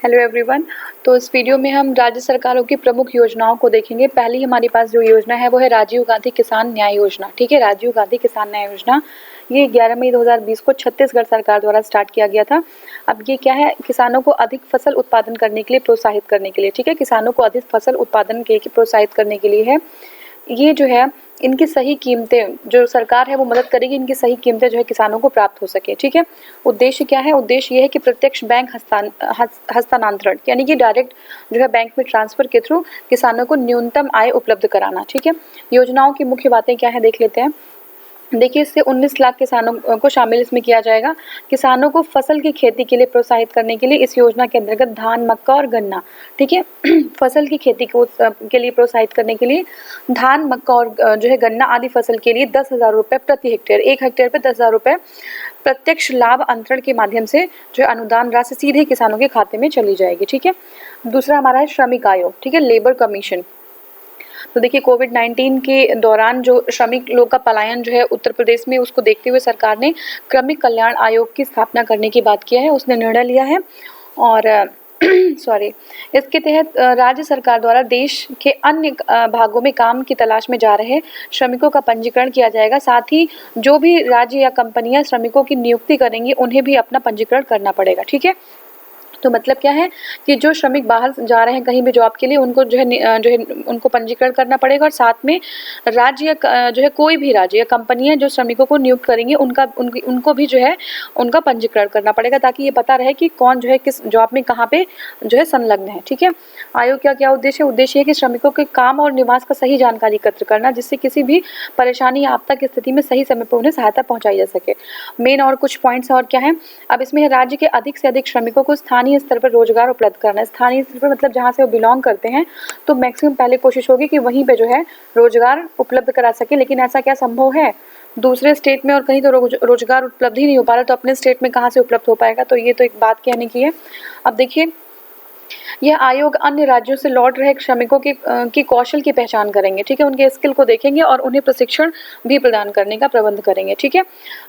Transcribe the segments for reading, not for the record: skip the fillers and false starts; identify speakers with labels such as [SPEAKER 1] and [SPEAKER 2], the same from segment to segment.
[SPEAKER 1] Hello everyone. तो इस video में हम राज्य सरकारों की प्रमुख योजनाओं को देखेंगे। पहली हमारे पास जो योजना है वो है राजीव गांधी किसान न्याय योजना। ठीक है, राजीव गांधी किसान न्याय योजना ये 11 मई 2020 को छत्तीसगढ़ सरकार द्वारा स्टार्ट किया गया था। अब ये क्या है, किसानों को अधिक फसल उत्पादन करने के लिए प्रोत्साहित करने के लिए। ठीक है, किसानों को अधिक फसल उत्पादन के प्रोत्साहित करने के लिए है। ये जो है इनकी सही कीमतें जो सरकार है वो मदद करेगी, इनकी सही कीमतें जो है किसानों को प्राप्त हो सके। ठीक है, उद्देश्य क्या है, उद्देश्य ये है कि प्रत्यक्ष बैंक हस्तांतरण यानी कि डायरेक्ट जो है बैंक में ट्रांसफर के थ्रू किसानों को न्यूनतम आय उपलब्ध कराना। ठीक है, योजनाओं की मुख्य बातें क्या है देख लेते हैं। देखिए, इससे 19 लाख किसानों को शामिल इसमें किया जाएगा। किसानों को फसल की खेती के लिए प्रोत्साहित करने के लिए इस योजना के अंतर्गत धान, मक्का और गन्ना, ठीक है फसल की खेती को के लिए प्रोत्साहित करने के लिए धान, मक्का और जो है गन्ना आदि फसल के लिए 10,000 रुपये प्रति हेक्टेयर, 1 हेक्टेयर पे 10,000 रुपये प्रत्यक्ष लाभ अंतरण के माध्यम से जो है अनुदान राशि सीधे किसानों के खाते में चली जाएगी। ठीक है, दूसरा हमारा है श्रमिक आयोग। ठीक है, लेबर कमीशन। तो देखिए, कोविड-19 के दौरान जो श्रमिक लोग का पलायन जो है उत्तर प्रदेश में, उसको देखते हुए सरकार ने क्रमिक कल्याण आयोग की स्थापना करने की बात किया है, उसने निर्णय लिया है। और सॉरी, इसके तहत राज्य सरकार द्वारा देश के अन्य भागों में काम की तलाश में जा रहे श्रमिकों का पंजीकरण किया जाएगा। साथ ही जो भी राज्य या कंपनियां श्रमिकों की नियुक्ति करेंगी उन्हें भी अपना पंजीकरण करना पड़ेगा। ठीक है, तो मतलब क्या है कि जो श्रमिक बाहर जा रहे हैं कहीं भी जॉब के लिए, उनको जो है उनको पंजीकरण करना पड़ेगा। और साथ में राज्य जो है कोई भी राज्य या कंपनियां जो श्रमिकों को नियुक्त करेंगे उनको भी जो है उनका पंजीकरण करना पड़ेगा, ताकि ये पता रहे कि कौन जो है किस जॉब में कहाँ पे जो है संलग्न है। ठीक है, आयोग का क्या उद्देश्य है, उद्देश्य है कि श्रमिकों के काम और निवास का सही जानकारी एकत्र करना, जिससे किसी भी परेशानी या आपदा की स्थिति में सही समय पर उन्हें सहायता पहुंचाई जा सके। मेन और कुछ पॉइंट्स और क्या है, अब इसमें है राज्य के अधिक से अधिक श्रमिकों को स्थानीय स्तर पर रोजगार उपलब्ध करना। स्थानीय स्तर पर मतलब जहाँ से वो बिलोंग करते हैं, तो मैक्सिमम पहले कोशिश होगी कि वहीं पे जो है रोजगार उपलब्ध करा सके। लेकिन ऐसा क्या संभव है, दूसरे स्टेट में और कहीं तो रोजगार उपलब्ध ही नहीं हो पा रहा, तो अपने स्टेट में कहाँ से उपलब्ध हो पाएगा। तो ये तो एक बात कहने की है। अब देखिए, यह आयोग अन्य राज्यों से लौट रहे श्रमिकों की कौशल की पहचान करेंगे। ठीक है, उनके स्किल को देखेंगे और उन्हें प्रशिक्षण भी प्रदान करने का प्रबंध करेंगे। ठीक है,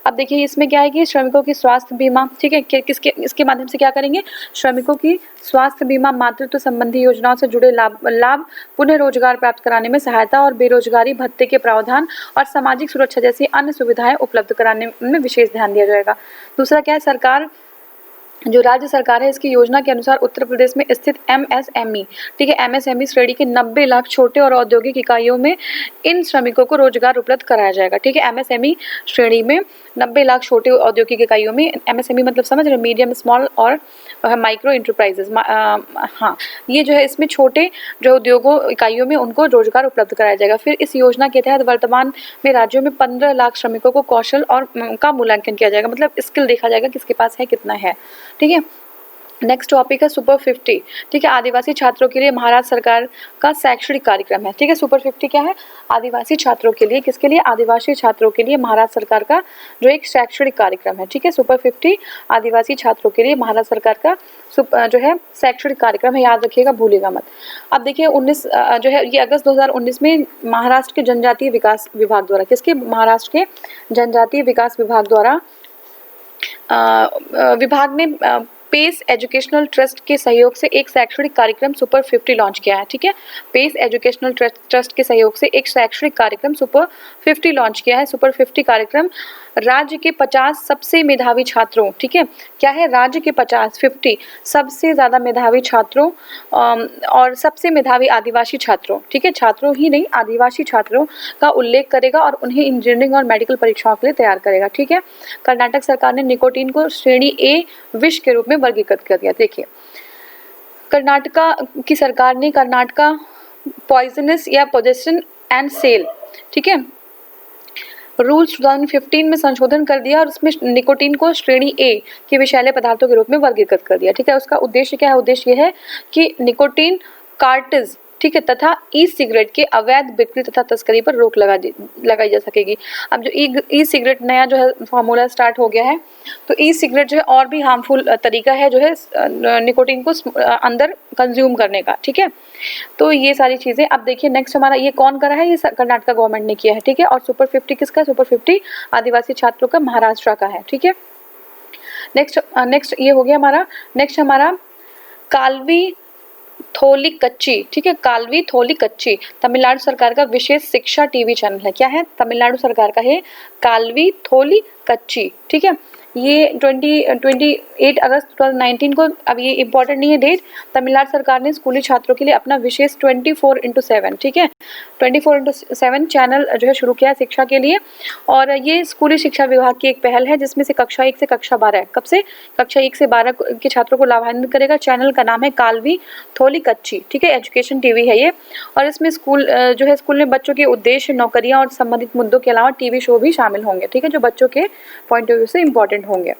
[SPEAKER 1] अब देखिए इसमें क्या है कि श्रमिकों की स्वास्थ्य बीमा, ठीक है, इसके माध्यम से क्या करेंगे, श्रमिकों की स्वास्थ्य बीमा, मातृत्व संबंधी योजनाओं से जुड़े लाभ पुनः रोजगार प्राप्त कराने में सहायता और बेरोजगारी भत्ते के प्रावधान और सामाजिक सुरक्षा जैसी अन्य सुविधाएं उपलब्ध कराने में विशेष ध्यान दिया जाएगा। दूसरा क्या है, सरकार जो राज्य सरकार है इसकी योजना के अनुसार उत्तर प्रदेश में स्थित एमएसएमई, ठीक है, एमएसएमई श्रेणी के 90 लाख छोटे और औद्योगिक इकाइयों में इन श्रमिकों को रोजगार उपलब्ध कराया जाएगा। ठीक है, एमएसएमई श्रेणी में 90 लाख छोटे औद्योगिक इकाइयों में, एमएसएमई मतलब समझ रहे, मीडियम स्मॉल और माइक्रो इंटरप्राइजेस, हाँ, ये जो है इसमें छोटे जो उद्योगों इकाइयों में उनको रोजगार उपलब्ध कराया जाएगा। फिर इस योजना के तहत वर्तमान में राज्यों में 15 लाख श्रमिकों को कौशल और का मूल्यांकन किया जाएगा, मतलब स्किल देखा जाएगा किसके पास है, कितना है। ठीक है, नेक्स्ट टॉपिक है सुपर 50। ठीक है, आदिवासी छात्रों के लिए महाराष्ट्र सरकार का शैक्षणिक कार्यक्रम है। ठीक है, सुपर 50 क्या है, आदिवासी छात्रों के लिए, किसके लिए, आदिवासी छात्रों के लिए महाराष्ट्र सरकार का जो एक शैक्षणिक कार्यक्रम है। ठीक है, सुपर 50 आदिवासी छात्रों के लिए महाराष्ट्र सरकार का जो है शैक्षणिक कार्यक्रम है, याद रखिएगा, भूलिएगा मत। अब देखिए 19 जो है ये अगस्त 2019 में महाराष्ट्र के जनजातीय विकास विभाग द्वारा, किसके, महाराष्ट्र के जनजातीय विकास विभाग द्वारा विभाग ने पेस एजुकेशनल ट्रस्ट के सहयोग से एक शैक्षणिक कार्यक्रम सुपर 50 लॉन्च किया है। ठीक है, पेस एजुकेशनल ट्रस्ट के सहयोग से एक शैक्षणिक कार्यक्रम सुपर 50 लॉन्च किया है। सुपर 50 कार्यक्रम राज्य के 50 सबसे मेधावी छात्रों, ठीक है, क्या है, राज्य के 50 सबसे ज़्यादा मेधावी छात्रों और सबसे मेधावी आदिवासी छात्रों, ठीक है, छात्रों ही नहीं आदिवासी छात्रों का उल्लेख करेगा और उन्हें इंजीनियरिंग और मेडिकल परीक्षाओं के लिए तैयार करेगा। ठीक है, कर्नाटक सरकार ने निकोटीन को श्रेणी ए विष के रूप में वर्गीकृत कर दिया। देखिए, कर्नाटका की सरकार ने कर्नाटका पॉइजनस या पोजेशन एंड सेल, ठीक है, रूल्स 2015 में संशोधन कर दिया और उसमें निकोटीन को श्रेणी ए के विषैले पदार्थों के रूप में वर्गीकृत कर दिया। ठीक है, उसका उद्देश्य क्या है, उद्देश्य यह है कि निकोटीन कार्टेज, ठीक है, तथा ई सिगरेट के अवैध बिक्री तथा तस्करी पर रोक लगाई जा सकेगी। अब जो ई सिगरेट नया जो है फॉर्मूला स्टार्ट हो गया है, तो ई सिगरेट जो है और भी हार्मफुल तरीका है जो है निकोटीन को अंदर कंज्यूम करने का। ठीक है, तो ये सारी चीज़ें। अब देखिए नेक्स्ट हमारा, ये कौन करा है, ये कर्नाटक गवर्नमेंट ने किया है। ठीक है, और सुपर 50 किसका, सुपर 50 आदिवासी छात्रों का महाराष्ट्र का है। ठीक है, नेक्स्ट ये हो गया हमारा। नेक्स्ट हमारा काल्वी थोली कच्ची, ठीक है, काल्वी थोली कच्ची तमिलनाडु सरकार का विशेष शिक्षा टीवी चैनल है। क्या है? तमिलनाडु सरकार का है काल्वी थोली कच्ची, ठीक है। ये 28 अगस्त 2019 को, अब ये इंपॉर्टेंट नहीं है डेट, तमिलनाडु सरकार ने स्कूली छात्रों के लिए अपना विशेष 24x7, ठीक है, 24x7 चैनल जो है शुरू किया है शिक्षा के लिए। और ये स्कूली शिक्षा विभाग की एक पहल है जिसमें से कक्षा 1 से कक्षा 12, कब से? कक्षा 1 से 12 के छात्रों को लाभान्वित करेगा। चैनल का नाम है काल्वी थोली कच्ची, ठीक है, एजुकेशन टीवी है ये। और इसमें स्कूल में बच्चों के उद्देश्य, नौकरियां और संबंधित मुद्दों के अलावा टीवी शो भी शामिल होंगे, ठीक है, जो बच्चों के पॉइंट ऑफ व्यू से इंपॉर्टेंट होंगे।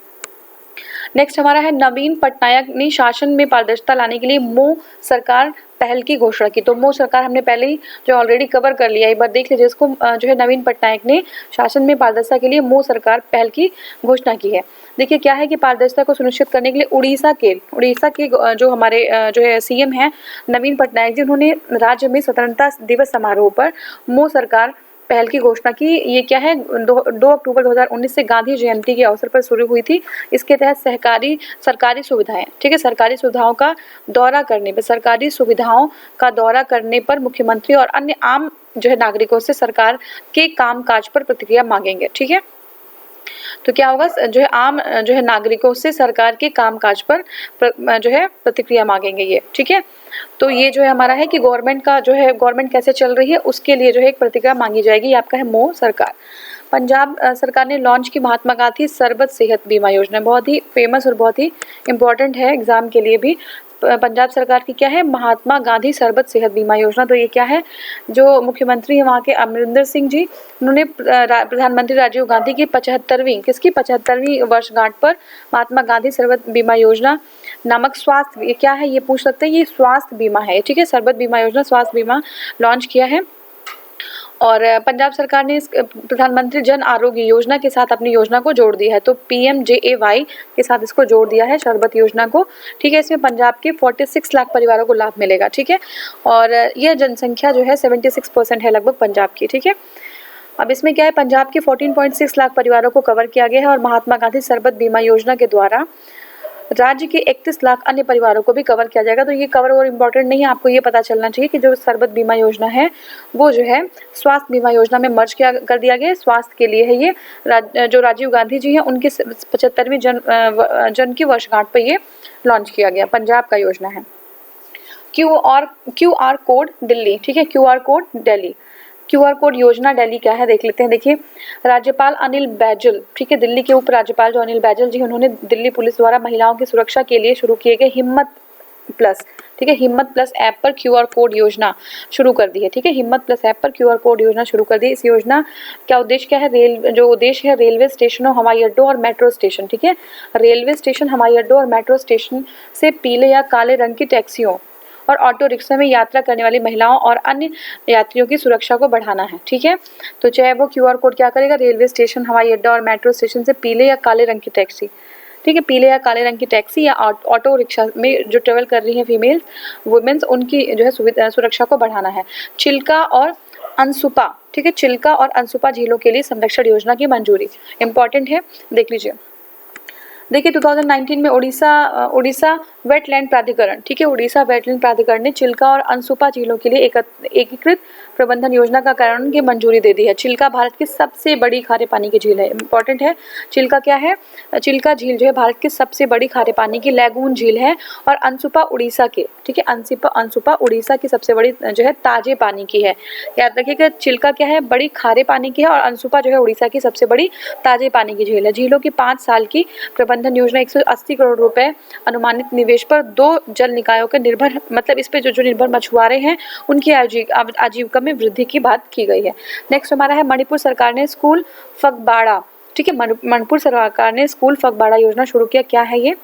[SPEAKER 1] नेक्स्ट हमारा है नवीन पटनायक ने शासन में पारदर्शिता लाने के लिए मो सरकार पहल की घोषणा की। तो मो सरकार हमने पहले ही जो ऑलरेडी कवर कर लिया, एक बार देख लीजिए इसको। जो है नवीन पटनायक ने शासन में पारदर्शिता के लिए मो सरकार पहल की घोषणा की है। देखिए क्या है कि पारदर्शिता को सुनिश्चित करने के लिए उड़ीसा के जो हमारे जो है सीएम है नवीन पटनायक जी, उन्होंने राज्य में स्वतंत्रता दिवस समारोह पर मो सरकार पहल की घोषणा की। ये क्या है? 2 अक्टूबर 2019 से गांधी जयंती के अवसर पर शुरू हुई थी। इसके तहत सरकारी सुविधाएं, ठीक है, सरकारी सुविधाओं का दौरा करने पर मुख्यमंत्री और अन्य आम जो है नागरिकों से सरकार के कामकाज पर प्रतिक्रिया मांगेंगे, ठीक है। तो क्या होगा? जो है आम जो है नागरिकों से सरकार के कामकाज पर जो है प्रतिक्रिया मांगेंगे ये, ठीक है। तो ये जो है हमारा है कि गवर्नमेंट कैसे चल रही है उसके लिए जो है एक प्रतिक्रिया मांगी जाएगी। ये आपका है मो सरकार। पंजाब सरकार ने लॉन्च की महात्मा गांधी सरबत सेहत बीमा योजना, बहुत ही फेमस और बहुत ही इंपॉर्टेंट है एग्जाम के लिए भी। पंजाब सरकार की क्या है? महात्मा गांधी सरबत सेहत बीमा योजना। तो ये क्या है? जो मुख्यमंत्री है वहाँ के अमरिंदर सिंह जी, उन्होंने प्रधानमंत्री राजीव गांधी की 75वीं वर्षगांठ पर महात्मा गांधी सरबत बीमा योजना नामक स्वास्थ्य, ये क्या है? ये पूछ सकते हैं, ये स्वास्थ्य बीमा है, ठीक है, सरबत बीमा योजना स्वास्थ्य बीमा लॉन्च किया है। और पंजाब सरकार ने इस प्रधानमंत्री जन आरोग्य योजना के साथ अपनी योजना को जोड़ दिया है। तो PMJAY के साथ इसको जोड़ दिया है शरबत योजना को, ठीक है। इसमें पंजाब के 46 लाख परिवारों को लाभ मिलेगा, ठीक है। और यह जनसंख्या जो है 76% है लगभग पंजाब की, ठीक है। अब इसमें क्या है? पंजाब के 14.6 लाख परिवारों को कवर किया गया है और महात्मा गांधी सरबत बीमा योजना के द्वारा राज्य के 31 लाख अन्य परिवारों को भी कवर किया जाएगा। तो ये कवर और इम्पोर्टेंट नहीं है, आपको ये पता चलना चाहिए कि जो सरबत बीमा योजना है वो जो है स्वास्थ्य बीमा योजना में मर्ज कर दिया गया है। स्वास्थ्य के लिए है ये। जो राजीव गांधी जी हैं उनकी 75वीं जन्म की वर्षगांठ पर ये लॉन्च किया गया, पंजाब का योजना है। QR कोड दिल्ली, ठीक है, QR code Delhi. QR code योजना दिल्ली क्या है देख लेते हैं। देखिए, राज्यपाल अनिल बैजल, ठीक है, दिल्ली के उप राज्यपाल जो अनिल बैजल जी, उन्होंने दिल्ली पुलिस द्वारा महिलाओं की सुरक्षा के लिए शुरू किए गए हिम्मत प्लस, ठीक है, हिम्मत प्लस ऐप पर QR कोड योजना शुरू कर दी है, ठीक है। हिम्मत प्लस ऐप पर QR कोड योजना शुरू कर दी। इस योजना का उद्देश्य क्या है? जो उद्देश्य है रेलवे स्टेशनों, हवाई अड्डों और मेट्रो स्टेशन, ठीक है, रेलवे स्टेशन, हवाई अड्डों और मेट्रो स्टेशन से पीले या काले रंग की टैक्सियों और ऑटो रिक्शा में यात्रा करने वाली महिलाओं और अन्य यात्रियों की सुरक्षा को बढ़ाना है, ठीक है। तो चाहे वो QR कोड क्या करेगा? रेलवे स्टेशन, हवाई अड्डा और मेट्रो स्टेशन से पीले या काले रंग की टैक्सी, ठीक है, पीले या काले रंग की टैक्सी या ऑटो रिक्शा में जो ट्रेवल कर रही है फीमेल्स, वुमेन्स, उनकी जो है सुरक्षा को बढ़ाना है। चिल्का और अनसुपा, ठीक है, चिल्का और अनसुपा झीलों के लिए संरक्षण योजना की मंजूरी, इंपॉर्टेंट है, देख लीजिए। देखिए 2019 में उड़ीसा वेटलैंड प्राधिकरण, ठीक है, उड़ीसा वेटलैंड प्राधिकरण ने चिल्का और अनसुपा झीलों के लिए एकीकृत प्रबंधन योजना का कारण की मंजूरी दे दी है। चिल्का भारत की सबसे बड़ी खारे पानी की झील है, इंपॉर्टेंट है। चिल्का क्या है? चिल्का झील जो है भारत की सबसे बड़ी खारे पानी की लैगून झील है। और अनसुपा उड़ीसा के, ठीक है, अनसुपा उड़ीसा की सबसे बड़ी जो है ताजे पानी की है। याद रखिएगा, चिल्का क्या है? बड़ी खारे पानी की है और अनसुपा जो है उड़ीसा की सबसे बड़ी ताजे पानी की झील है। झीलों की 5 साल की प्रबंधन योजना 180 करोड़ रुपए अनुमानित निवेश पर 2 जल निकायों के निर्भर, मतलब इस पे जो निर्भर मछुआरे हैं उनकी आजीविका में वृद्धि की बात की गई है। नेक्स्ट हमारा है मणिपुर सरकार ने स्कूल फगबाड़ा, ठीक है, मणिपुर सरकार ने स्कूल फगबाड़ा योजना शुरू किया। क्या है ये?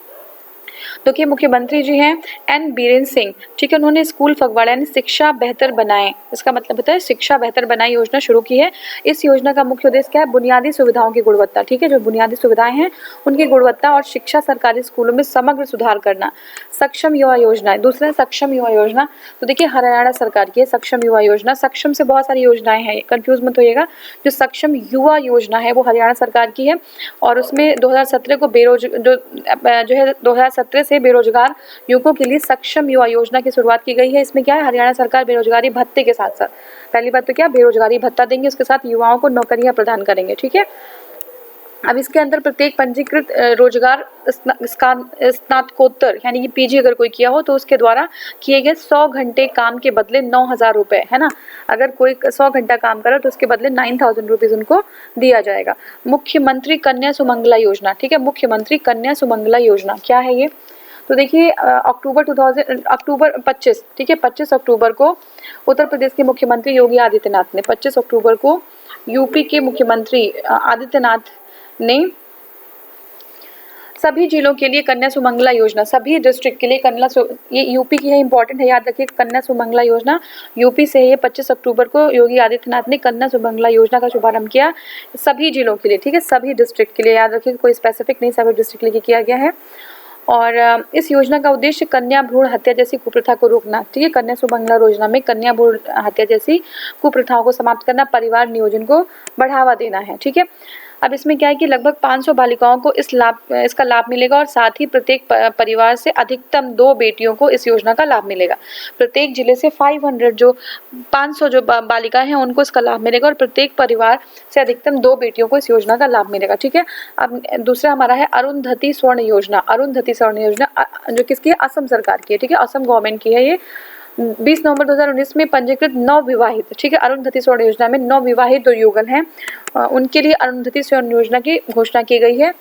[SPEAKER 1] देखिए मुख्यमंत्री जी हैं N बीरेन सिंह, ठीक है, उन्होंने स्कूल फगवाड़ा यानी शिक्षा बेहतर बनाए, इसका मतलब होता है शिक्षा बेहतर बनाए योजना शुरू की है। इस योजना का मुख्य उद्देश्य क्या है? बुनियादी सुविधाओं की गुणवत्ता, ठीक है, जो बुनियादी सुविधाएं हैं उनकी गुणवत्ता और शिक्षा सरकारी स्कूलों में समग्र सुधार करना। सक्षम युवा योजना, दूसरा सक्षम युवा योजना, तो देखिए हरियाणा सरकार की है सक्षम युवा योजना। सक्षम से बहुत सारी योजनाएं हैं, कंफ्यूज मत होइएगा। जो सक्षम युवा योजना है वो हरियाणा सरकार की है और उसमें 2017 को जो है 2017 2017 से बेरोजगार युवकों के लिए सक्षम युवा योजना की शुरुआत की गई है। इसमें क्या है, हरियाणा सरकार बेरोजगारी भत्ते के साथ साथ, पहली बात तो क्या, बेरोजगारी भत्ता देंगे, उसके साथ युवाओं को नौकरियां प्रदान करेंगे। ठीक है, अब इसके अंदर प्रत्येक पंजीकृत रोजगार स्नातकोत्तर यानी कि पीजी अगर कोई किया हो तो उसके द्वारा किए गए 100 घंटे काम के बदले 9,000 रुपए, है ना। अगर कोई 100 घंटा काम करे तो उसके बदले 9,000 रुपीज उनको दिया जाएगा। मुख्यमंत्री कन्या सुमंगला योजना, ठीक है, मुख्यमंत्री कन्या सुमंगला योजना क्या है ये, तो देखिए अक्टूबर 25, ठीक है, 25 अक्टूबर को उत्तर प्रदेश के मुख्यमंत्री योगी आदित्यनाथ ने 25 अक्टूबर को यूपी के मुख्यमंत्री आदित्यनाथ ने सभी जिलों के लिए कन्या सुमंगला योजना, सभी डिस्ट्रिक्ट के लिए ये यूपी की है, इंपॉर्टेंट है, याद रखिए। कन्या सुमंगला योजना यूपी से है। 25 अक्टूबर को योगी आदित्यनाथ ने कन्या सुमंगला योजना का शुभारंभ किया सभी जिलों के लिए, ठीक है, सभी डिस्ट्रिक्ट के लिए, याद रखिए, कोई स्पेसिफिक नहीं, सभी डिस्ट्रिक्ट के लिए किया गया है। और इस योजना का उद्देश्य कन्या भ्रूण हत्या जैसी कुप्रथा को रोकना, ठीक है, कन्या सुमंगला योजना में कन्या भ्रूण हत्या जैसी कुप्रथाओं को समाप्त करना, परिवार नियोजन को बढ़ावा देना है। ठीक है, अब इसमें क्या है कि लगभग 500 बालिकाओं को इसका लाभ मिलेगा और साथ ही प्रत्येक परिवार से अधिकतम 2 बेटियों को इस योजना का लाभ मिलेगा। प्रत्येक जिले से 500 जो बालिकाएं हैं उनको इसका लाभ मिलेगा और प्रत्येक परिवार से अधिकतम 2 बेटियों को इस योजना का लाभ मिलेगा। ठीक है, अब दूसरा हमारा है अरुंधति स्वर्ण योजना। अरुंधति स्वर्ण योजना जो किसकी है, असम सरकार की है। ठीक है, असम गवर्नमेंट की है ये। 20 नवंबर 2019 में पंजीकृत नवविवाहित, ठीक है, अरुंधति स्वर्ण योजना में नवविवाहित जो युगल हैं उनके लिए अरुंधति स्वर्ण योजना की घोषणा की गई है।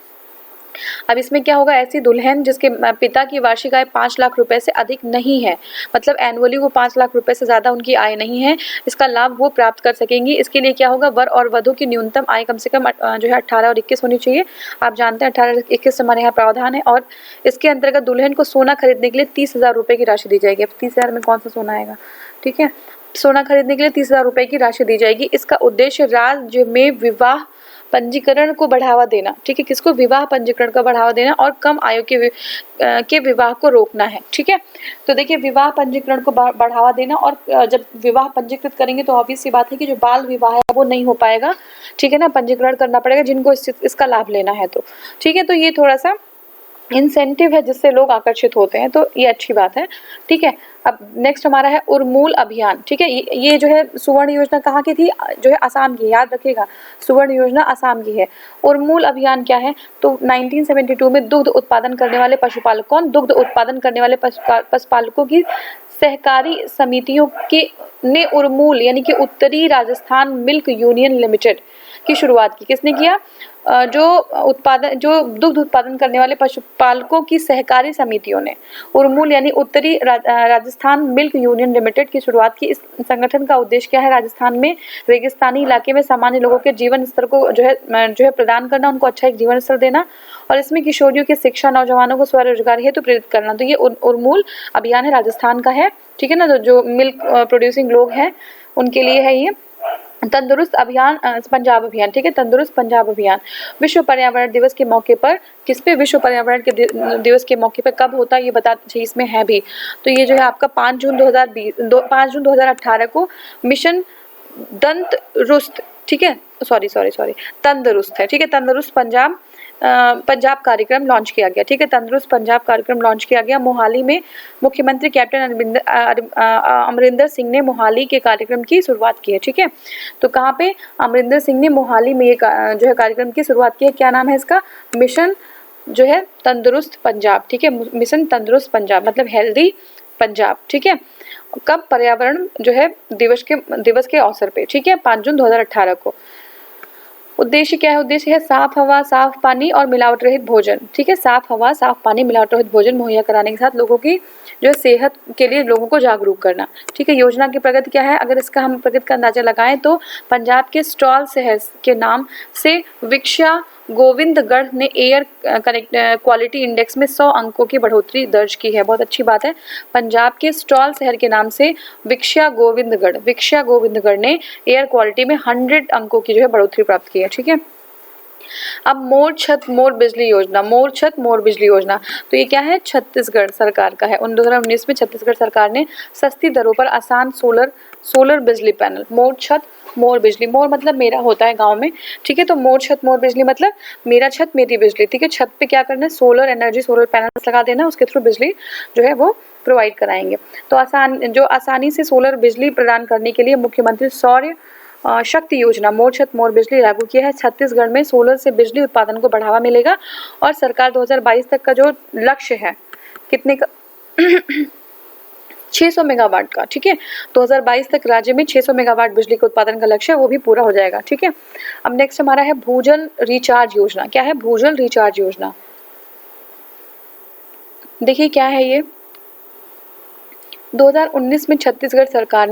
[SPEAKER 1] अब इसमें क्या होगा, ऐसी दुल्हन जिसके पिता की वार्षिक आय 5 लाख रुपए से अधिक नहीं है, मतलब एनुअली वो 5 लाख रुपए से ज्यादा उनकी आय नहीं है, इसका लाभ वो प्राप्त कर सकेंगी। इसके लिए क्या होगा, वर और वधु की न्यूनतम आय कम से कम जो है 18 और 21 होनी चाहिए। आप जानते हैं 18-21 हमारे यहाँ प्रावधान है। और इसके अंतर्गत दुल्हन को सोना खरीदने के लिए 30,000 रुपए की राशि दी जाएगी। अब 30,000 में कौन सा सोना आएगा, ठीक है, सोना खरीदने के लिए 30,000 रुपए की राशि दी जाएगी। इसका उद्देश्य राज्य में विवाह पंजीकरण को बढ़ावा देना, ठीक है, किसको, विवाह पंजीकरण को बढ़ावा देना और कम आयु के विवाह को रोकना है। ठीक है, तो देखिए विवाह पंजीकरण को बढ़ावा देना, और जब विवाह पंजीकृत करेंगे तो ऑब्वियस सी बात है कि जो बाल विवाह है वो नहीं हो पाएगा। ठीक है ना, पंजीकरण करना पड़ेगा जिनको इसका लाभ लेना है तो। ठीक है, तो ये थोड़ा सा इंसेंटिव है जिससे लोग आकर्षित होते हैं, तो ये अच्छी बात है। ठीक है, अब नेक्स्ट हमारा है उर्मूल अभियान। ठीक है, ये जो है सुवर्ण योजना कहाँ की थी, जो है असम की, याद रखिएगा, सुवर्ण योजना असम की है। उर्मूल अभियान क्या है, तो 1972 में दुग्ध उत्पादन करने वाले पशुपालक, कौन, दुग्ध उत्पादन करने वाले पशुपालकों की सहकारी समितियों के ने उर्मूल यानी कि उत्तरी राजस्थान मिल्क यूनियन लिमिटेड की शुरुआत की। किसने किया, जो दुग्ध उत्पादन करने वाले पशुपालकों की सहकारी समितियों ने उर्मूल यानी उत्तरी राजस्थान मिल्क यूनियन लिमिटेड की शुरुआत की। इस संगठन का उद्देश्य क्या है, राजस्थान में रेगिस्तानी इलाके में सामान्य लोगों के जीवन स्तर को जो है प्रदान करना, उनको अच्छा एक जीवन स्तर देना, और इसमें किशोरियों की शिक्षा, नौजवानों को स्वरोजगार हेतु प्रेरित करना। तो ये उर्मूल अभियान है, राजस्थान का है। ठीक है ना, तो जो मिल्क प्रोड्यूसिंग लोग हैं उनके लिए है ये। तंदुरुस्त अभियान पंजाब अभियान, ठीक है, तंदुरुस्त पंजाब अभियान विश्व पर्यावरण दिवस के मौके पर, किस पे, विश्व पर्यावरण के दिवस के मौके पर कब होता है ये बता चाहिए, इसमें है भी। तो ये जो है आपका 5 जून 2018 को मिशन दंतरुस्त, ठीक है, सॉरी तंदुरुस्त है, ठीक है, तंदुरुस्त पंजाब कार्यक्रम लॉन्च किया गया। ठीक है, तंदुरुस्त पंजाब कार्यक्रम लॉन्च किया गया। मोहाली में मुख्यमंत्री कैप्टन अमरिंदर सिंह ने मोहाली के कार्यक्रम की शुरुआत की है। ठीक है, तो कहाँ पे, अमरिंदर सिंह ने मोहाली में ये जो है कार्यक्रम की शुरुआत की है। क्या नाम है इसका, मिशन जो है तंदुरुस्त पंजाब। ठीक है, मिशन तंदुरुस्त पंजाब मतलब हेल्दी पंजाब। ठीक है, कब, पर्यावरण जो है दिवस के अवसर पे। ठीक है, 5 जून 2018 को। उद्देश्य क्या है, उद्देश्य है साफ हवा, साफ पानी और मिलावट रहित भोजन। ठीक है, साफ हवा, साफ पानी, मिलावट रहित भोजन मुहैया कराने के साथ लोगों की जो है सेहत के लिए लोगों को जागरूक करना। ठीक है, योजना की प्रगति क्या है, अगर इसका हम प्रगति का अंदाजा लगाएं तो पंजाब के स्टॉल शहर के नाम से विक्ष्या गोविंदगढ़ ने एयर क्वालिटी इंडेक्स में 100 अंकों की बढ़ोतरी दर्ज की है। बहुत अच्छी बात है। पंजाब के स्टॉल शहर के नाम से विक्ष्या गोविंदगढ़ ने एयर क्वालिटी में 100 अंकों की जो है बढ़ोतरी प्राप्त की है। ठीक है, अब मोर छत मोर बिजली योजना, मोर छत मोर बिजली योजना, तो ये क्या है, छत्तीसगढ़ सरकार का है। 2019 में छत्तीसगढ़ सरकार ने सस्ती दरों पर आसान सोलर बिजली पैनल, मोर छत मोर बिजली, मोर मतलब मेरा होता है गांव में, ठीक है, तो मोर छत मोर बिजली मतलब मेरा छत मेरी बिजली, ठीक है। छत पे क्या करना है, सोलर एनर्जी, सोलर पैनल्स लगा देना, उसके थ्रू बिजली जो है वो प्रोवाइड कराएंगे। तो आसानी से सोलर बिजली प्रदान करने के लिए मुख्यमंत्री सौर शक्ति योजना मोर छत मोर बिजली लागू किया है। छत्तीसगढ़ में सोलर से बिजली उत्पादन को बढ़ावा मिलेगा और सरकार 2022 तक का जो लक्ष्य है, कितने का 600 मेगावाट का, ठीक है, 2022 तक राज्य में 600 मेगावाट बिजली के उत्पादन का लक्ष्य है, वो भी पूरा हो जाएगा, ठीक है। अब नेक्स्ट हमारा है भूजल रिचार्ज योजना। क्या है भूजल रिचार्ज योजना, देखिए क्या है ये, 2019 में छत्तीसगढ़ सरकार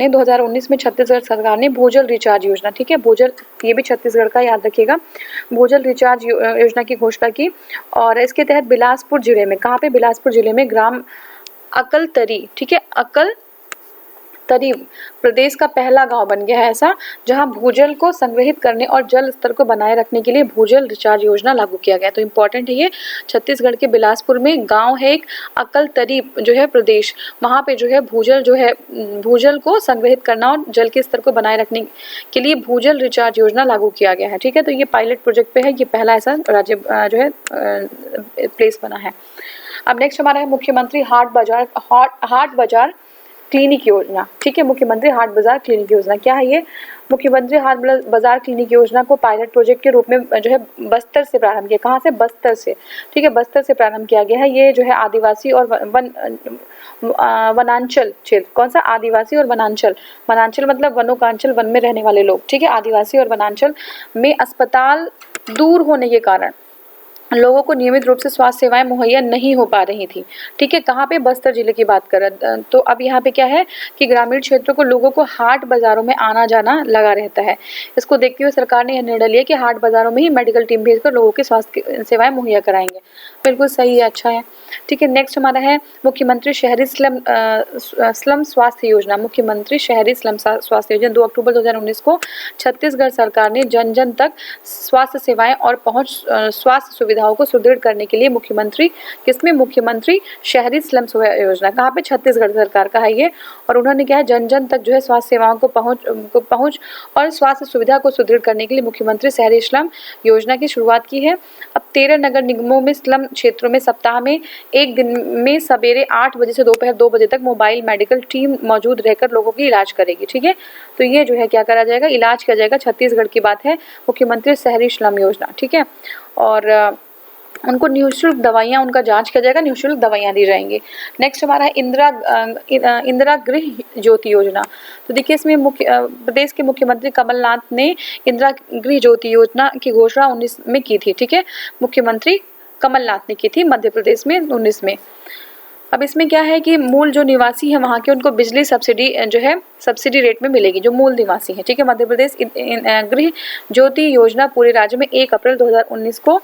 [SPEAKER 1] ने भूजल रिचार्ज योजना, ठीक है, भूजल, ये भी छत्तीसगढ़ का, याद रखिएगा, भूजल रिचार्ज योजना की घोषणा की। और इसके तहत बिलासपुर जिले में, कहाँ पे, बिलासपुर जिले में ग्राम अकलतरी, ठीक है, अकलतरी प्रदेश का पहला गांव बन गया है ऐसा, जहां भूजल को संग्रहित करने और जल स्तर को बनाए रखने के लिए भूजल रिचार्ज योजना लागू किया गया। तो इम्पोर्टेंट है ये, छत्तीसगढ़ के बिलासपुर में गांव है एक अकलतरी जो है प्रदेश, वहां पे जो है भूजल को संग्रहित करना और जल के स्तर को बनाए रखने के लिए भूजल रिचार्ज योजना लागू किया गया है, ठीक है। तो ये पायलट प्रोजेक्ट पे है, ये पहला ऐसा राज्य जो है प्लेस बना है। अब नेक्स्ट हमारा है मुख्यमंत्री हाट बाजार क्लिनिक योजना, ठीक है, मुख्यमंत्री हाट बाजार क्लिनिक योजना। क्या है ये, मुख्यमंत्री हाट बाजार क्लिनिक योजना को पायलट प्रोजेक्ट के रूप में जो है बस्तर से प्रारंभ किया। कहाँ से, बस्तर से, ठीक है, बस्तर से प्रारंभ किया गया है। ये जो है आदिवासी और वनांचल क्षेत्र, कौन सा, आदिवासी और वनांचल, वनांचल मतलब वनों का अंचल, वन में रहने वाले लोग, ठीक है, आदिवासी और वनांचल में अस्पताल दूर होने के कारण लोगों को नियमित रूप से स्वास्थ्य सेवाएं मुहैया नहीं हो पा रही थी, ठीक है, कहाँ पे, बस्तर जिले की बात कर रहे। तो अब यहाँ पे क्या है कि ग्रामीण क्षेत्रों को लोगों को हाट बाजारों में आना जाना लगा रहता है। इसको देखते हुए सरकार ने यह निर्णय लिया कि हाट बाजारों में ही मेडिकल टीम भेजकर लोगों की स्वास्थ्य सेवाएं मुहैया कराएंगे। बिल्कुल सही है, अच्छा है, ठीक है। नेक्स्ट हमारा है मुख्यमंत्री शहरी स्लम स्वास्थ्य योजना, मुख्यमंत्री शहरी स्लम स्वास्थ्य योजना। 2 अक्टूबर 2019 को छत्तीसगढ़ सरकार ने जन जन तक स्वास्थ्य सेवाएं और पहुंच स्वास्थ्य सुविधाओं को सुदृढ़ करने के लिए मुख्यमंत्री शहरी स्लम योजना, कहाँ पे, छत्तीसगढ़ सरकार का है ये, और उन्होंने क्या है जन जन तक जो है स्वास्थ्य सेवाओं को पहुंच और स्वास्थ्य सुविधा को सुदृढ़ करने के लिए मुख्यमंत्री शहरी स्लम योजना की शुरुआत की है। अब 13 नगर निगमों में स्लम क्षेत्रों में सप्ताह में एक दिन में सवेरे 8 बजे से दोपहर 2 बजे तक मोबाइल मेडिकल टीम मौजूद रहकर लोगों की इलाज करेगी, ठीक है। तो ये जो है क्या करा जाएगा, इलाज किया जाएगा। छत्तीसगढ़ की बात है, मुख्यमंत्री शहरी स्लम योजना, ठीक है, और उनको निःशुल्क दवाइयाँ, उनका जांच किया जाएगा, निःशुल्क दवाइयाँ दी जाएंगी। नेक्स्ट हमारा है इंदिरा गृह ज्योति योजना। तो देखिए इसमें प्रदेश के मुख्यमंत्री कमलनाथ ने इंदिरा गृह ज्योति योजना की घोषणा 19 में की थी, ठीक है, मुख्यमंत्री कमलनाथ ने की थी मध्य प्रदेश में 19 में। अब इसमें क्या है कि मूल जो निवासी है वहाँ के, उनको बिजली सब्सिडी जो है सब्सिडी रेट में मिलेगी, जो मूल निवासी है, ठीक है। मध्य प्रदेश गृह ज्योति योजना पूरे राज्य में 1 अप्रैल 2019 को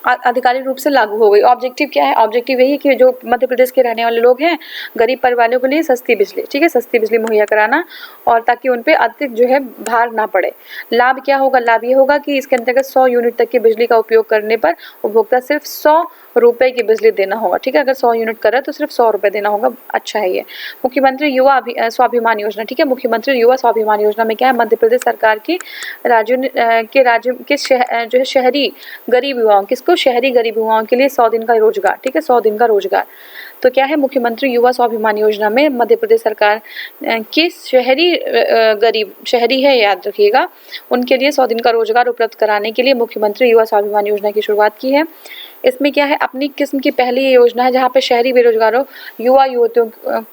[SPEAKER 1] आधिकारिक रूप से लागू हो गई। ऑब्जेक्टिव क्या है, ऑब्जेक्टिव यही कि जो मध्य प्रदेश के रहने वाले लोग हैं, गरीब परिवारों के लिए सस्ती बिजली, ठीक है, सस्ती बिजली मुहैया कराना, और ताकि उन पे अतिरिक्त जो है भार ना पड़े। लाभ क्या होगा, लाभ ये होगा कि इसके अंतर्गत 100 यूनिट तक की बिजली का उपयोग करने पर उपभोक्ता सिर्फ 100 रुपए की बिजली देना होगा, ठीक है, अगर 100 यूनिट कर रहा है तो सिर्फ 100 रुपए देना होगा, अच्छा है ये। मुख्यमंत्री युवा स्वाभिमान योजना, ठीक है, मुख्यमंत्री युवा स्वाभिमान योजना में क्या है, मध्य प्रदेश सरकार की राज्य के जो है शहरी गरीब युवाओं, किसको, शहरी गरीब युवाओं के लिए 100 दिन का रोजगार, ठीक है, 100 दिन का रोजगार। तो क्या है, मुख्यमंत्री युवा स्वाभिमान योजना में मध्य प्रदेश सरकार के शहरी है, याद रखिएगा, उनके लिए 100 दिन का रोजगार उपलब्ध कराने के लिए मुख्यमंत्री युवा स्वाभिमान योजना की शुरुआत की है। इसमें क्या है, अपनी किस्म की पहली ये योजना है जहाँ पे शहरी बेरोजगारों युवा युवतियों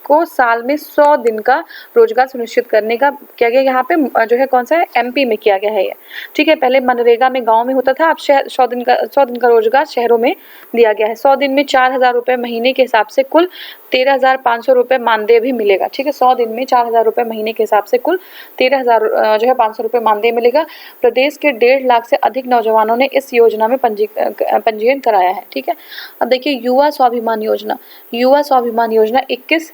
[SPEAKER 1] को साल में 100 दिन का रोजगार सुनिश्चित करने का किया गया। यहाँ पे जो है कौन सा है, एमपी में किया गया है ये, ठीक है। पहले मनरेगा में गांव में होता था, अब 100 दिन का रोजगार शहरों में दिया गया है। 100 दिन में 4,000 रुपये महीने के हिसाब से कुल 13,500 रुपये मानदेय भी मिलेगा, ठीक है। 100 दिन में 4,000 रुपये महीने के हिसाब से कुल 13,500 रुपये मानदेय मिलेगा। प्रदेश के 1.5 लाख से अधिक नौजवानों ने इस योजना में पंजीयन कराया है, ठीक है। अब देखिए युवा स्वाभिमान योजना 21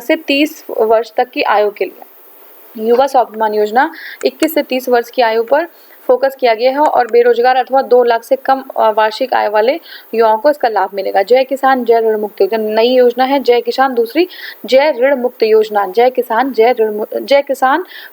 [SPEAKER 1] से 30 वर्ष तक की आयु के लिए, युवा स्वाभिमान योजना 21 से 30 वर्ष की आयु पर फोकस किया गया है और बेरोजगार अथवा 2 लाख से कम वार्षिक आय वाले युवाओं को इसका लाभ मिलेगा। जय किसान जय ऋण मुक्त योजना नई योजना है। जय किसान दूसरी जय ऋण मुक्त योजना, जय किसान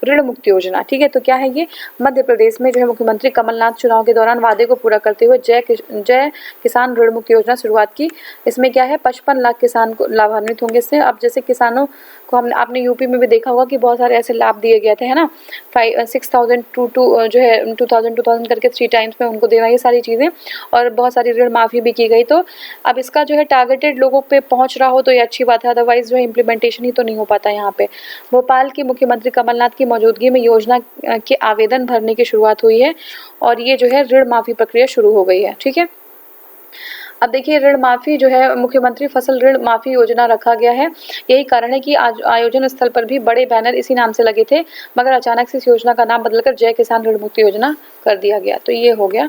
[SPEAKER 1] ऋण मुक्त योजना। ठीक है, तो क्या है ये? मध्य प्रदेश में जो है मुख्यमंत्री कमलनाथ चुनाव के दौरान वादे को पूरा करते हुए जय किसान ऋण मुक्त योजना शुरुआत की। इसमें क्या है, 55 लाख किसान को लाभान्वित होंगे इससे। अब जैसे किसानों को आपने यूपी में भी देखा होगा कि बहुत सारे ऐसे लाभ दिए गए थे, है ना, 6,000 जो है 2000 करके 3 टाइम्स में उनको देना, ये सारी चीज़ें, और बहुत सारी ऋण माफ़ी भी की गई। तो अब इसका जो है टारगेटेड लोगों पे पहुंच रहा हो तो ये अच्छी बात है, अदरवाइज जो है इम्प्लीमेंटेशन ही तो नहीं हो पाता यहाँ पे। भोपाल के मुख्यमंत्री कमलनाथ की मौजूदगी में योजना के आवेदन भरने की शुरुआत हुई है और ये जो है ऋण माफ़ी प्रक्रिया शुरू हो गई है। ठीक है, अब देखिए ऋण माफ़ी जो है मुख्यमंत्री फसल ऋण माफ़ी योजना रखा गया है। यही कारण है कि आज आयोजन स्थल पर भी बड़े बैनर इसी नाम से लगे थे, मगर अचानक से इस योजना का नाम बदलकर जय किसान ऋण मुक्ति योजना कर दिया गया। तो ये हो गया।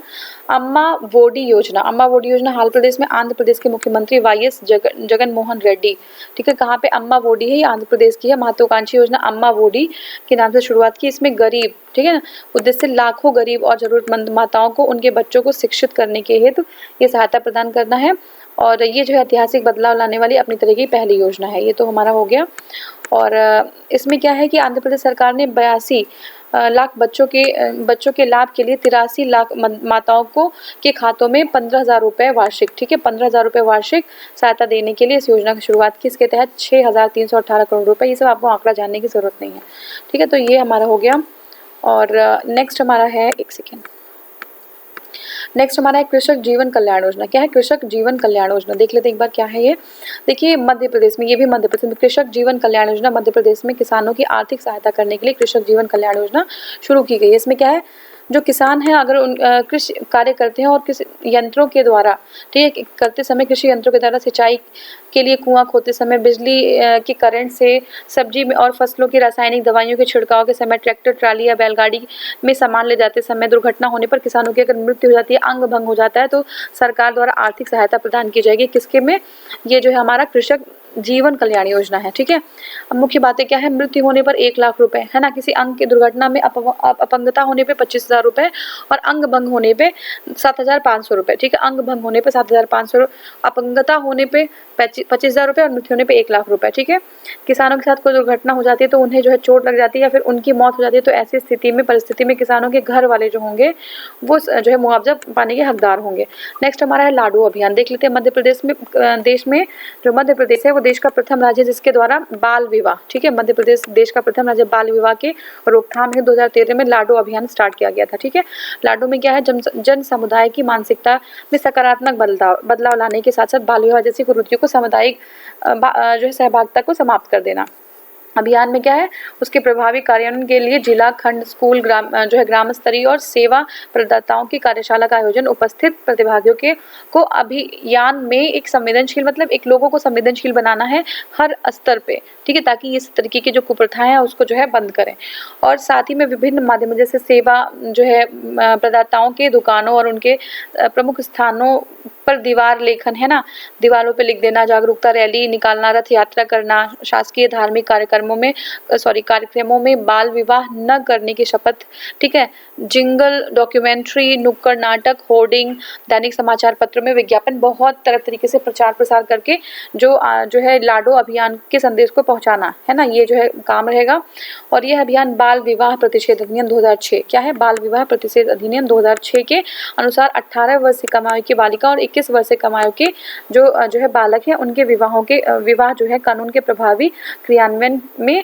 [SPEAKER 1] अम्मा वोडी योजना, अम्मा वोडी योजना हाल प्रदेश में आंध्र प्रदेश के मुख्यमंत्री वाईएस जगन मोहन रेड्डी, ठीक है, कहाँ पे अम्मा वोडी है, ये आंध्र प्रदेश की है। महत्वाकांक्षी योजना अम्मा वोडी के नाम से शुरुआत की। इसमें गरीब, ठीक है ना, उद्देश्य लाखों गरीब और जरूरतमंद माताओं को उनके बच्चों को शिक्षित करने के हेतु ये सहायता प्रदान करना है और ये जो है ऐतिहासिक बदलाव लाने वाली अपनी तरह की पहली योजना है। ये तो हमारा हो गया। और इसमें क्या है कि आंध्र प्रदेश सरकार ने 82 लाख बच्चों के लाभ के लिए 83 लाख माताओं को के खातों में 15,000 रुपये वार्षिक, ठीक है, 15,000 रुपये वार्षिक सहायता देने के लिए इस योजना की शुरुआत की। इसके तहत 6,318 करोड़ रुपए, ये सब आपको आंकड़ा जानने की जरूरत नहीं है। ठीक है, तो ये हमारा हो गया। और नेक्स्ट हमारा है, एक सेकेंड, नेक्स्ट हमारा है कृषक जीवन कल्याण योजना। क्या है कृषक जीवन कल्याण योजना? देख लेते हैं एक बार क्या है ये। देखिए मध्य प्रदेश में, ये भी मध्य प्रदेश में कृषक जीवन कल्याण योजना मध्य प्रदेश में किसानों की आर्थिक सहायता करने के लिए कृषक जीवन कल्याण योजना शुरू की गई है। इसमें क्या है, जो किसान हैं अगर उन कृषि कार्य करते हैं और किसी यंत्रों के द्वारा, ठीक है, करते समय कृषि यंत्रों के द्वारा सिंचाई के लिए कुआं खोदते समय, बिजली के करंट से सब्जी में और फसलों की रासायनिक दवाइयों के छिड़काव के समय, ट्रैक्टर ट्राली या बैलगाड़ी में सामान ले जाते समय दुर्घटना होने पर किसानों की अगर मृत्यु हो जाती है, अंग भंग हो जाता है, तो सरकार द्वारा आर्थिक सहायता प्रदान की जाएगी। किसके में? ये जो है हमारा कृषक जीवन कल्याण योजना है। ठीक है, अब मुख्य बातें क्या है, मृत्यु होने पर 1 लाख रुपए, है ना, किसी अंग की दुर्घटना में अपंगता होने पे 25,000 रुपए और अंग भंग होने पे 7,500 रुपए। ठीक है, अंग भंग होने पे 7,500, अपंगता होने पे 25,000 रुपए और मृत्यु होने पे 1 लाख रुपए। ठीक है, किसानों के साथ कोई दुर्घटना हो जाती है तो उन्हें जो है चोट लग जाती है या फिर उनकी मौत हो जाती है, तो ऐसी परिस्थिति में किसानों के घर वाले जो होंगे वो जो है मुआवजा पाने के हकदार होंगे। नेक्स्ट हमारा है लाडू अभियान। देख लेते हैं मध्य प्रदेश में, देश में जो मध्य प्रदेश है वो देश का प्रथम राज्य जिसके द्वारा बाल विवाह, ठीक है, मध्य प्रदेश देश का प्रथम राज्य बाल विवाह के रोकथाम है 2013 में लाडू अभियान स्टार्ट किया गया था। ठीक है, लाडू में क्या है, जन समुदाय की मानसिकता में सकारात्मक बदलाव लाने के साथ साथ बाल विवाह जैसी कुरीतियों को सामुदायिक जो है सहभागिता को समाप्त कर देना। अभियान में क्या है, उसके प्रभावी कार्यान्वयन के लिए जिला, खंड, स्कूल, ग्राम स्तरीय और सेवा प्रदाताओं की कार्यशाला का आयोजन, उपस्थित प्रतिभागियों को अभियान में एक संवेदनशील, मतलब एक लोगों को संवेदनशील बनाना है हर स्तर पे, ठीक है, ताकि इस तरीके की जो कुप्रथाएं हैं उसको जो है बंद करें। और साथ ही में विभिन्न माध्यमों जैसे सेवा जो है प्रदाताओं के दुकानों और उनके प्रमुख स्थानों पर दीवार लेखन, है ना, दीवारों पे लिख देना, जागरूकता रैली निकालना, रथ यात्रा करना, शासकीय धार्मिक कार्यक्रमों में बाल विवाह न करने की शपथ, ठीक है, जिंगल, डॉक्यूमेंट्री, नुक्कड़ नाटक, होर्डिंग, दैनिक समाचार पत्रों में विज्ञापन, बहुत तरह तरीके से प्रचार प्रसार करके जो है लाडो अभियान के संदेश को पहुंचाना, है ना, ये जो है काम रहेगा। और यह अभियान बाल विवाह प्रतिषेध अधिनियम 2006, क्या है, बाल विवाह प्रतिषेध अधिनियम 2006 के अनुसार 18 वर्ष से कम आयु की बालिका और 21 वर्ष से कम आयु के जो है बालक हैं उनके विवाह जो है कानून के प्रभावी क्रियान्वयन में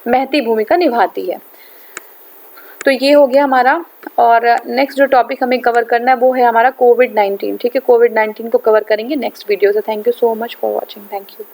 [SPEAKER 1] महती भूमिका निभाती है। तो ये हो गया हमारा। और नेक्स्ट जो टॉपिक हमें कवर करना है वो है हमारा कोविड-19, ठीक है, कोविड-19 को कवर करेंगे नेक्स्ट वीडियो से। Thank you so much for watching, thank you.